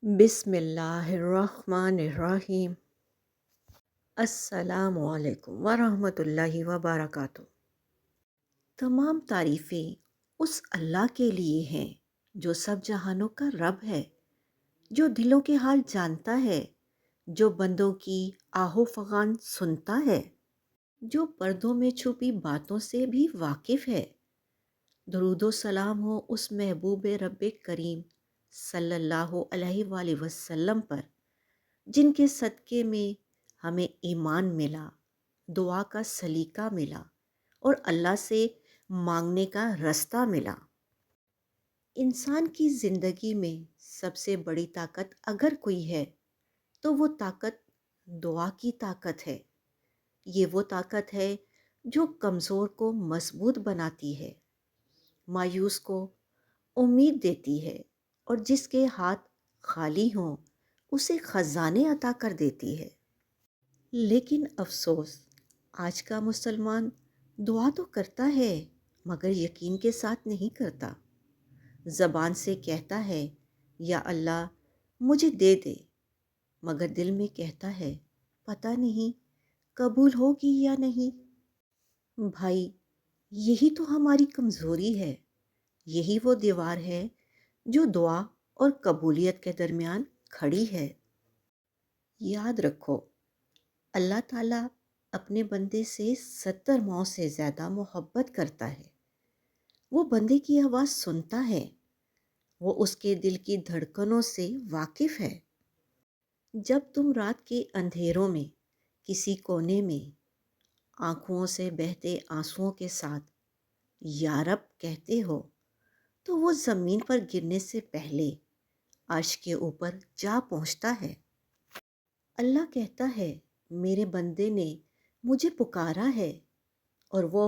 بسم اللہ الرحمن الرحیم۔ السلام علیکم ورحمۃ اللہ وبرکاتہ۔ تمام تعریفیں اس اللہ کے لیے ہیں جو سب جہانوں کا رب ہے، جو دلوں کے حال جانتا ہے، جو بندوں کی آہ و فغان سنتا ہے، جو پردوں میں چھپی باتوں سے بھی واقف ہے۔ درود و سلام ہو اس محبوب رب کریم صلی اللہ علیہ وآلہ وسلم پر، جن کے صدقے میں ہمیں ایمان ملا، دعا کا سلیقہ ملا اور اللہ سے مانگنے کا رستہ ملا۔ انسان کی زندگی میں سب سے بڑی طاقت اگر کوئی ہے تو وہ طاقت دعا کی طاقت ہے۔ یہ وہ طاقت ہے جو کمزور کو مضبوط بناتی ہے، مایوس کو امید دیتی ہے، اور جس کے ہاتھ خالی ہوں اسے خزانے عطا کر دیتی ہے۔ لیکن افسوس، آج کا مسلمان دعا تو کرتا ہے مگر یقین کے ساتھ نہیں کرتا۔ زبان سے کہتا ہے یا اللہ مجھے دے دے، مگر دل میں کہتا ہے پتہ نہیں قبول ہوگی یا نہیں۔ بھائی، یہی تو ہماری کمزوری ہے، یہی وہ دیوار ہے جو دعا اور قبولیت کے درمیان کھڑی ہے۔ یاد رکھو، اللہ تعالیٰ اپنے بندے سے 70 ماؤں سے زیادہ محبت کرتا ہے۔ وہ بندے کی آواز سنتا ہے، وہ اس کے دل کی دھڑکنوں سے واقف ہے۔ جب تم رات کے اندھیروں میں کسی کونے میں آنکھوں سے بہتے آنسوؤں کے ساتھ یا رب کہتے ہو تو وہ زمین پر گرنے سے پہلے عرش کے اوپر جا پہنچتا ہے۔ اللہ کہتا ہے میرے بندے نے مجھے پکارا ہے، اور وہ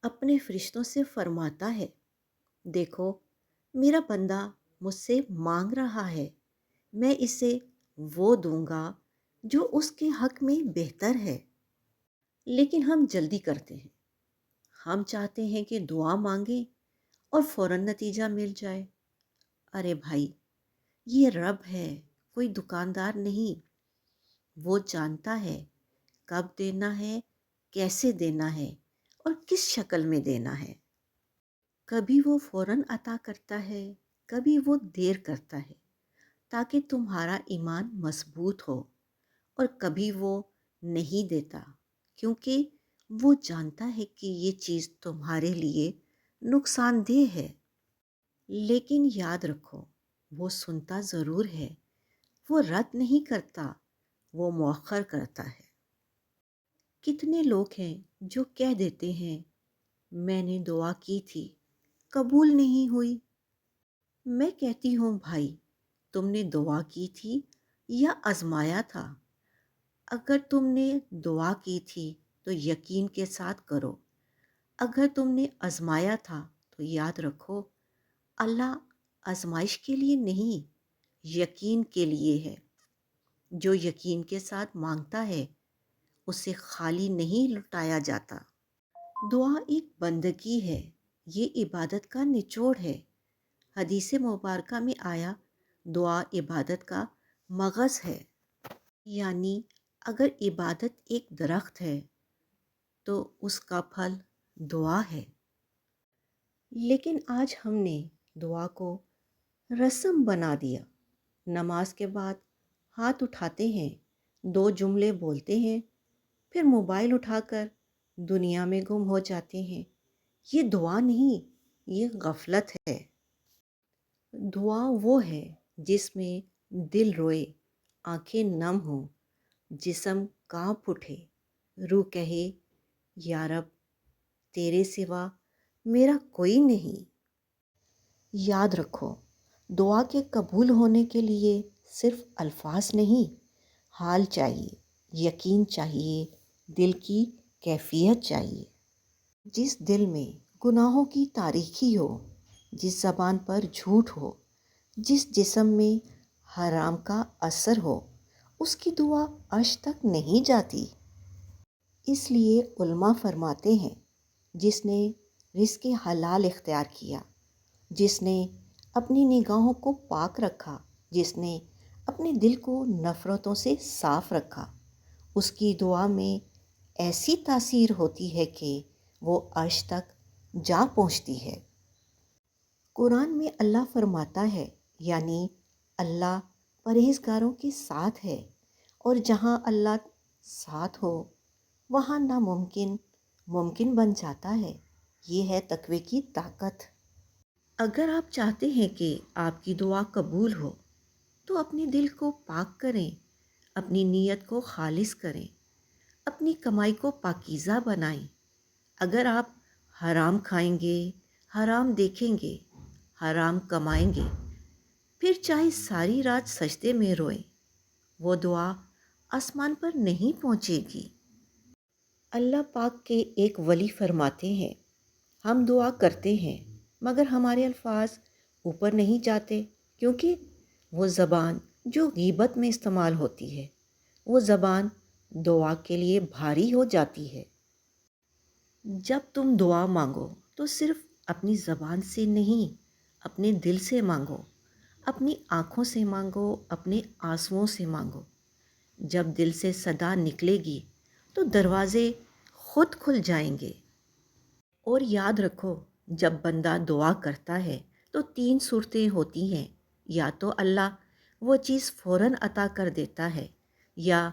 اپنے فرشتوں سے فرماتا ہے دیکھو میرا بندہ مجھ سے مانگ رہا ہے، میں اسے وہ دوں گا جو اس کے حق میں بہتر ہے۔ لیکن ہم جلدی کرتے ہیں، ہم چاہتے ہیں کہ دعا مانگیں اور فوراً نتیجہ مل جائے۔ ارے بھائی، یہ رب ہے، کوئی دکاندار نہیں۔ وہ جانتا ہے کب دینا ہے، کیسے دینا ہے اور کس شکل میں دینا ہے۔ کبھی وہ فوراً عطا کرتا ہے، کبھی وہ دیر کرتا ہے تاکہ تمہارا ایمان مضبوط ہو، اور کبھی وہ نہیں دیتا کیونکہ وہ جانتا ہے کہ یہ چیز تمہارے لیے نقصان دہ ہے۔ لیکن یاد رکھو، وہ سنتا ضرور ہے، وہ رد نہیں کرتا، وہ مؤخر کرتا ہے۔ کتنے لوگ ہیں جو کہہ دیتے ہیں میں نے دعا کی تھی، قبول نہیں ہوئی۔ میں کہتی ہوں بھائی، تم نے دعا کی تھی یا آزمایا تھا؟ اگر تم نے دعا کی تھی تو یقین کے ساتھ کرو، اگر تم نے آزمایا تھا تو یاد رکھو اللہ آزمائش کے لیے نہیں، یقین کے لیے ہے۔ جو یقین کے ساتھ مانگتا ہے اسے خالی نہیں لٹایا جاتا۔ دعا ایک بندگی ہے، یہ عبادت کا نچوڑ ہے۔ حدیث مبارکہ میں آیا دعا عبادت کا مغز ہے، یعنی اگر عبادت ایک درخت ہے تو اس کا پھل دعا ہے۔ لیکن آج ہم نے دعا کو رسم بنا دیا۔ نماز کے بعد ہاتھ اٹھاتے ہیں، 2 جملے بولتے ہیں، پھر موبائل اٹھا کر دنیا میں گم ہو جاتے ہیں۔ یہ دعا نہیں، یہ غفلت ہے۔ دعا وہ ہے جس میں دل روئے، آنکھیں نم ہوں، جسم کانپ اٹھے، روح کہے یا رب تیرے سوا میرا کوئی نہیں۔ یاد رکھو، دعا کے قبول ہونے کے لیے صرف الفاظ نہیں، حال چاہیے، یقین چاہیے، دل کی کیفیت چاہیے۔ جس دل میں گناہوں کی تاریکی ہو، جس زبان پر جھوٹ ہو، جس جسم میں حرام کا اثر ہو، اس کی دعا عرش تک نہیں جاتی۔ اس لیے علماء فرماتے ہیں جس نے رزق حلال اختیار کیا، جس نے اپنی نگاہوں کو پاک رکھا، جس نے اپنے دل کو نفرتوں سے صاف رکھا، اس کی دعا میں ایسی تاثیر ہوتی ہے کہ وہ عرش تک جا پہنچتی ہے۔ قرآن میں اللہ فرماتا ہے، یعنی اللہ پرہیزگاروں کے ساتھ ہے، اور جہاں اللہ ساتھ ہو وہاں ناممکن ممکن بن جاتا ہے۔ یہ ہے تقوی کی طاقت۔ اگر آپ چاہتے ہیں کہ آپ کی دعا قبول ہو تو اپنے دل کو پاک کریں، اپنی نیت کو خالص کریں، اپنی کمائی کو پاکیزہ بنائیں۔ اگر آپ حرام کھائیں گے، حرام دیکھیں گے، حرام کمائیں گے، پھر چاہے ساری رات سجدے میں روئیں، وہ دعا آسمان پر نہیں پہنچے گی۔ اللہ پاک کے ایک ولی فرماتے ہیں، ہم دعا کرتے ہیں مگر ہمارے الفاظ اوپر نہیں جاتے، کیونکہ وہ زبان جو غیبت میں استعمال ہوتی ہے، وہ زبان دعا کے لیے بھاری ہو جاتی ہے۔ جب تم دعا مانگو تو صرف اپنی زبان سے نہیں، اپنے دل سے مانگو، اپنی آنکھوں سے مانگو، اپنے آنسوؤں سے مانگو۔ جب دل سے صدا نکلے گی تو دروازے خود کھل جائیں گے۔ اور یاد رکھو، جب بندہ دعا کرتا ہے تو 3 صورتیں ہوتی ہیں، یا تو اللہ وہ چیز فوراً عطا کر دیتا ہے، یا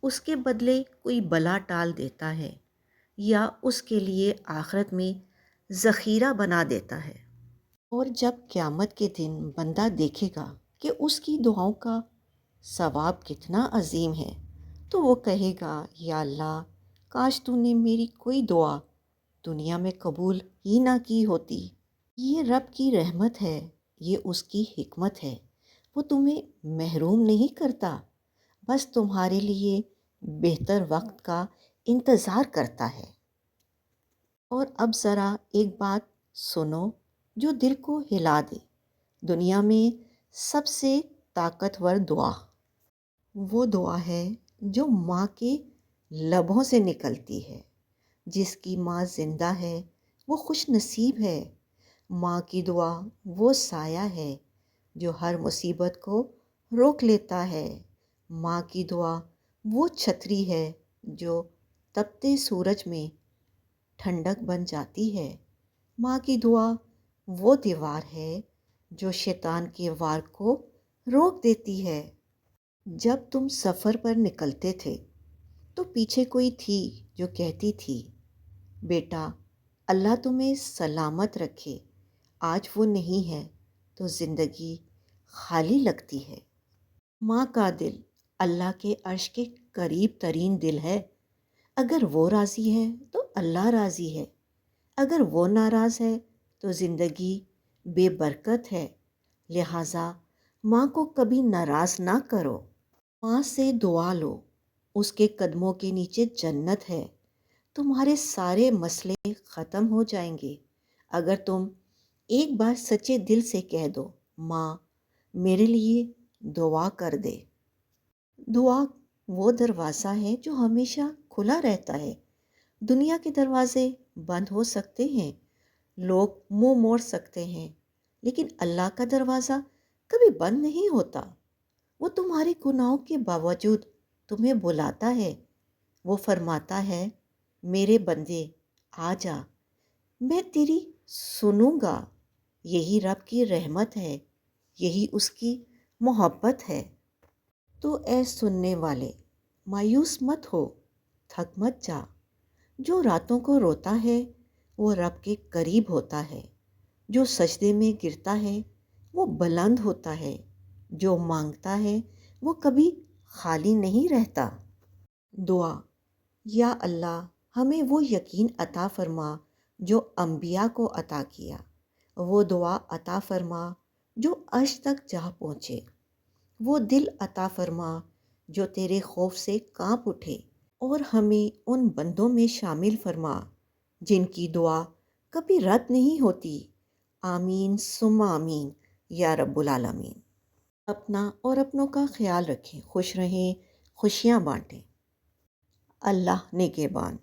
اس کے بدلے کوئی بلا ٹال دیتا ہے، یا اس کے لیے آخرت میں ذخیرہ بنا دیتا ہے۔ اور جب قیامت کے دن بندہ دیکھے گا کہ اس کی دعاؤں کا ثواب کتنا عظیم ہے تو وہ کہے گا، یا اللہ، کاش تو نے میری کوئی دعا دنیا میں قبول ہی نہ کی ہوتی۔ یہ رب کی رحمت ہے، یہ اس کی حکمت ہے۔ وہ تمہیں محروم نہیں کرتا، بس تمہارے لیے بہتر وقت کا انتظار کرتا ہے۔ اور اب ذرا ایک بات سنو جو دل کو ہلا دے۔ دنیا میں سب سے طاقتور دعا وہ دعا ہے جو ماں کے لبوں سے نکلتی ہے۔ جس کی ماں زندہ ہے وہ خوش نصیب ہے۔ ماں کی دعا وہ سایہ ہے جو ہر مصیبت کو روک لیتا ہے۔ ماں کی دعا وہ چھتری ہے جو تپتے سورج میں ٹھنڈک بن جاتی ہے۔ ماں کی دعا وہ دیوار ہے جو شیطان کے وار کو روک دیتی ہے۔ جب تم سفر پر نکلتے تھے تو پیچھے کوئی تھی جو کہتی تھی، بیٹا اللہ تمہیں سلامت رکھے۔ آج وہ نہیں ہے تو زندگی خالی لگتی ہے۔ ماں کا دل اللہ کے عرش کے قریب ترین دل ہے۔ اگر وہ راضی ہے تو اللہ راضی ہے، اگر وہ ناراض ہے تو زندگی بے برکت ہے۔ لہٰذا ماں کو کبھی ناراض نہ کرو۔ ماں سے دعا لو، اس کے قدموں کے نیچے جنت ہے۔ تمہارے سارے مسئلے ختم ہو جائیں گے اگر تم ایک بار سچے دل سے کہہ دو، ماں میرے لیے دعا کر دے۔ دعا وہ دروازہ ہے جو ہمیشہ کھلا رہتا ہے۔ دنیا کے دروازے بند ہو سکتے ہیں، لوگ منہ موڑ سکتے ہیں، لیکن اللہ کا دروازہ کبھی بند نہیں ہوتا۔ وہ تمہارے گناہوں کے باوجود تمہیں بلاتا ہے۔ وہ فرماتا ہے، میرے بندے آ جا، میں تیری سنوں گا۔ یہی رب کی رحمت ہے، یہی اس کی محبت ہے۔ تو اے سننے والے، مایوس مت ہو، تھک مت جا۔ جو راتوں کو روتا ہے وہ رب کے قریب ہوتا ہے۔ جو سجدے میں گرتا ہے وہ بلند ہوتا ہے۔ جو مانگتا ہے وہ کبھی خالی نہیں رہتا۔ دعا: یا اللہ ہمیں وہ یقین عطا فرما جو انبیاء کو عطا کیا۔ وہ دعا عطا فرما جو عرش تک جا پہنچے۔ وہ دل عطا فرما جو تیرے خوف سے کانپ اٹھے، اور ہمیں ان بندوں میں شامل فرما جن کی دعا کبھی رد نہیں ہوتی۔ آمین ثم آمین یا رب العالمین۔ اپنا اور اپنوں کا خیال رکھیں، خوش رہیں، خوشیاں بانٹیں۔ اللہ نگہبان۔